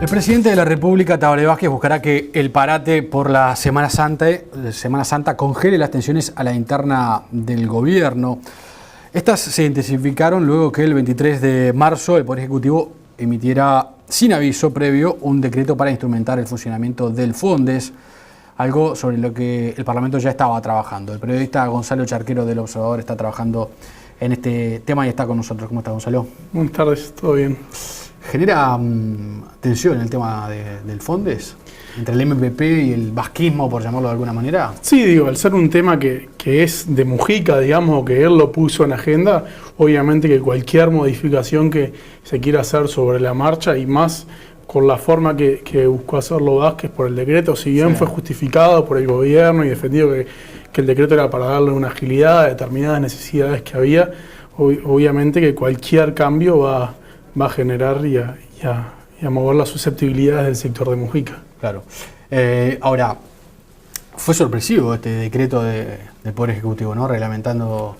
El presidente de la República, Tabaré Vázquez, buscará que el parate por la Semana Santa congele las tensiones a la interna del gobierno. Estas se intensificaron luego que el 23 de marzo el Poder Ejecutivo emitiera sin aviso previo un decreto para instrumentar el funcionamiento del Fondes, algo sobre lo que el Parlamento ya estaba trabajando. El periodista Gonzalo Charquero del Observador está trabajando en este tema y está con nosotros. ¿Cómo está, Gonzalo? Buenas tardes, todo bien. ¿Genera tensión el tema del Fondes? ¿Entre el MPP y el vasquismo, por llamarlo de alguna manera? Sí, digo, al ser un tema que es de Mujica, digamos, que él lo puso en agenda, obviamente que cualquier modificación que se quiera hacer sobre la marcha y más con la forma que buscó hacerlo Vázquez por el decreto, si bien fue justificado por el gobierno y defendido que el decreto era para darle una agilidad a determinadas necesidades que había, obviamente que cualquier cambio va a generar y a mover las susceptibilidades del sector de Mujica. Claro. Ahora, fue sorpresivo este decreto del Poder Ejecutivo, ¿no? Reglamentando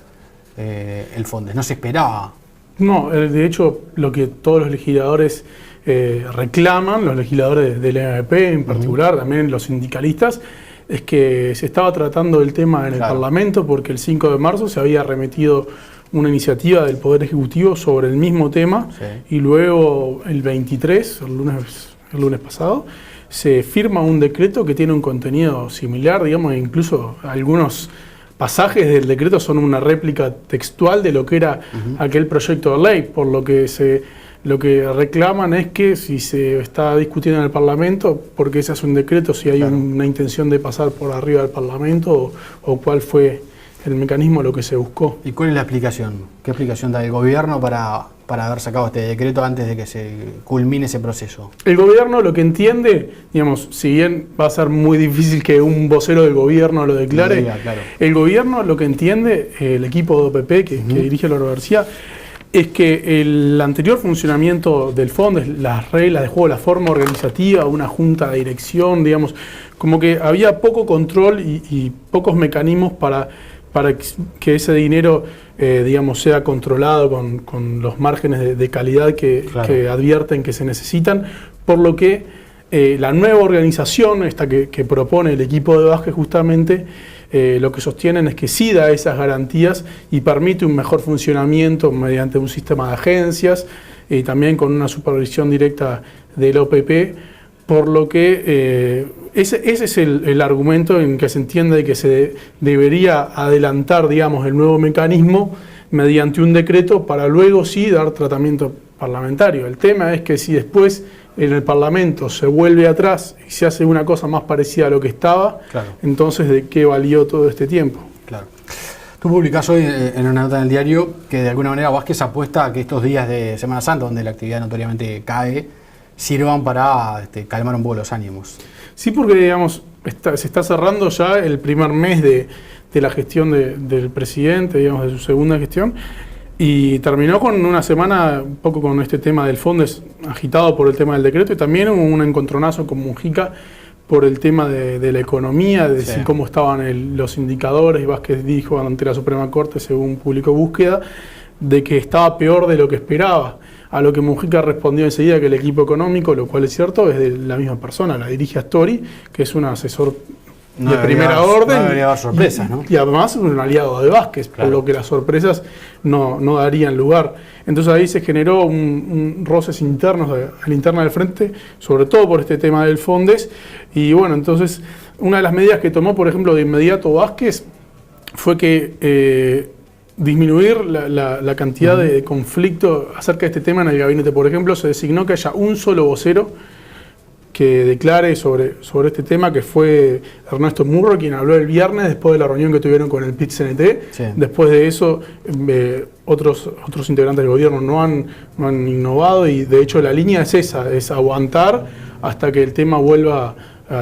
el Fondes. No se esperaba. No, de hecho, lo que todos los legisladores reclaman, los legisladores del MP en particular, también los sindicalistas, es que se estaba tratando el tema en el Parlamento porque el 5 de marzo se había remitido una iniciativa del Poder Ejecutivo sobre el mismo tema y luego el 23, el lunes pasado, se firma un decreto que tiene un contenido similar, digamos, e incluso algunos pasajes del decreto son una réplica textual de lo que era aquel proyecto de ley, por lo que lo que reclaman es que si se está discutiendo en el Parlamento, ¿por qué se hace un decreto? Si hay una intención de pasar por arriba del Parlamento o cuál fue el mecanismo, lo que se buscó. ¿Y cuál es la explicación? ¿Qué explicación da el gobierno para haber sacado este decreto antes de que se culmine ese proceso? El gobierno lo que entiende, digamos, si bien va a ser muy difícil que un vocero del gobierno lo declare, el gobierno lo que entiende, el equipo de OPP que dirige Laura García, es que el anterior funcionamiento del fondo, las reglas de juego, la forma organizativa, una junta de dirección, digamos, como que había poco control y pocos mecanismos para que ese dinero, digamos, sea controlado con los márgenes de calidad que advierten que se necesitan, por lo que la nueva organización, esta que propone el equipo de Vázquez justamente, lo que sostienen es que sí da esas garantías y permite un mejor funcionamiento mediante un sistema de agencias y también con una supervisión directa del OPP, por lo que ese es el argumento en que se entiende que se debería adelantar, digamos, el nuevo mecanismo mediante un decreto para luego sí dar tratamiento parlamentario. El tema es que si después en el Parlamento se vuelve atrás y se hace una cosa más parecida a lo que estaba, entonces ¿de qué valió todo este tiempo? Claro. Tú publicás hoy en una nota en el diario que de alguna manera Vázquez apuesta a que estos días de Semana Santa, donde la actividad notoriamente cae, sirvan para calmar un poco los ánimos. Sí, porque digamos, se está cerrando ya el primer mes de la gestión del presidente, digamos, de su segunda gestión, y terminó con una semana un poco con este tema del Fondes agitado por el tema del decreto y también un encontronazo con Mujica por el tema de la economía, de decir cómo estaban los indicadores. Vázquez dijo ante la Suprema Corte, según publicó Búsqueda, de que estaba peor de lo que esperaba. A lo que Mujica respondió enseguida que el equipo económico, lo cual es cierto, es de la misma persona, la dirige Astori, que es un asesor de primera orden. No debería haber sorpresas, ¿no? Y además un aliado de Vázquez, por lo que las sorpresas no darían lugar. Entonces ahí se generó un roces internos a la interna del frente, sobre todo por este tema del Fondes. Y bueno, entonces una de las medidas que tomó, por ejemplo, de inmediato Vázquez fue que disminuir la cantidad de conflicto acerca de este tema en el gabinete. Por ejemplo, se designó que haya un solo vocero que declare sobre este tema, que fue Ernesto Murro, quien habló el viernes después de la reunión que tuvieron con el PIT-CNT. Después de eso, otros integrantes del gobierno no han innovado y de hecho la línea es esa, es aguantar hasta que el tema vuelva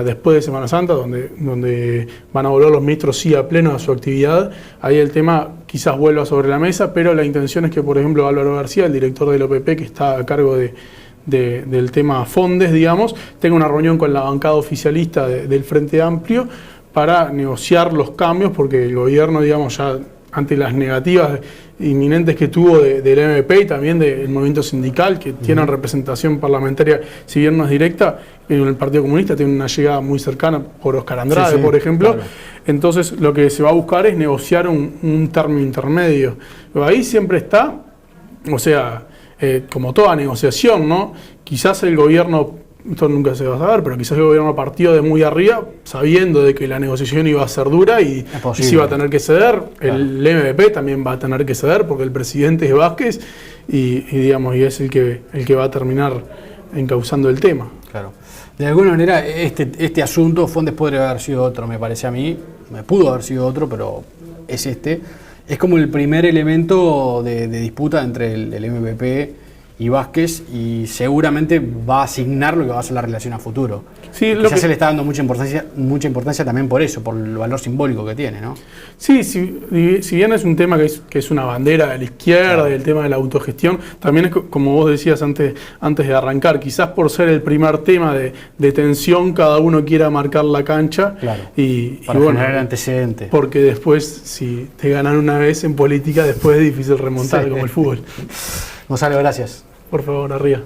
después de Semana Santa, donde van a volver los ministros a pleno a su actividad. Ahí el tema quizás vuelva sobre la mesa, pero la intención es que, por ejemplo, Álvaro García, el director del OPP, que está a cargo del tema Fondes, digamos, tenga una reunión con la bancada oficialista del Frente Amplio para negociar los cambios, porque el gobierno, digamos, ya ante las negativas inminentes que tuvo del MP y también del movimiento sindical, que tienen representación parlamentaria, si bien no es directa, en el Partido Comunista tiene una llegada muy cercana por Oscar Andrade, por ejemplo. Claro. Entonces lo que se va a buscar es negociar un término intermedio. Pero ahí siempre está, o sea, como toda negociación, ¿no? Quizás el gobierno, esto nunca se va a saber, pero quizás el gobierno partió de muy arriba, sabiendo de que la negociación iba a ser dura y se iba a tener que ceder. Claro. El MVP también va a tener que ceder porque el presidente es Vázquez y digamos, y es el que va a terminar encauzando el tema. Claro. De alguna manera este asunto podría haber sido otro, me parece a mí, pudo haber sido otro, pero es este. Es como el primer elemento de disputa entre el MVP y Vázquez, y seguramente va a asignar lo que va a ser la relación a futuro. Sí, quizás se le está dando mucha importancia también por eso, por el valor simbólico que tiene, ¿no? Sí, si bien es un tema que es una bandera de la izquierda, claro, del tema de la autogestión, también es como vos decías antes de arrancar, quizás por ser el primer tema de tensión, cada uno quiera marcar la cancha, claro, para generar antecedentes. Porque después, si te ganan una vez en política, después es difícil remontar, sí, como el fútbol. Gonzalo, gracias. Por favor, arriba.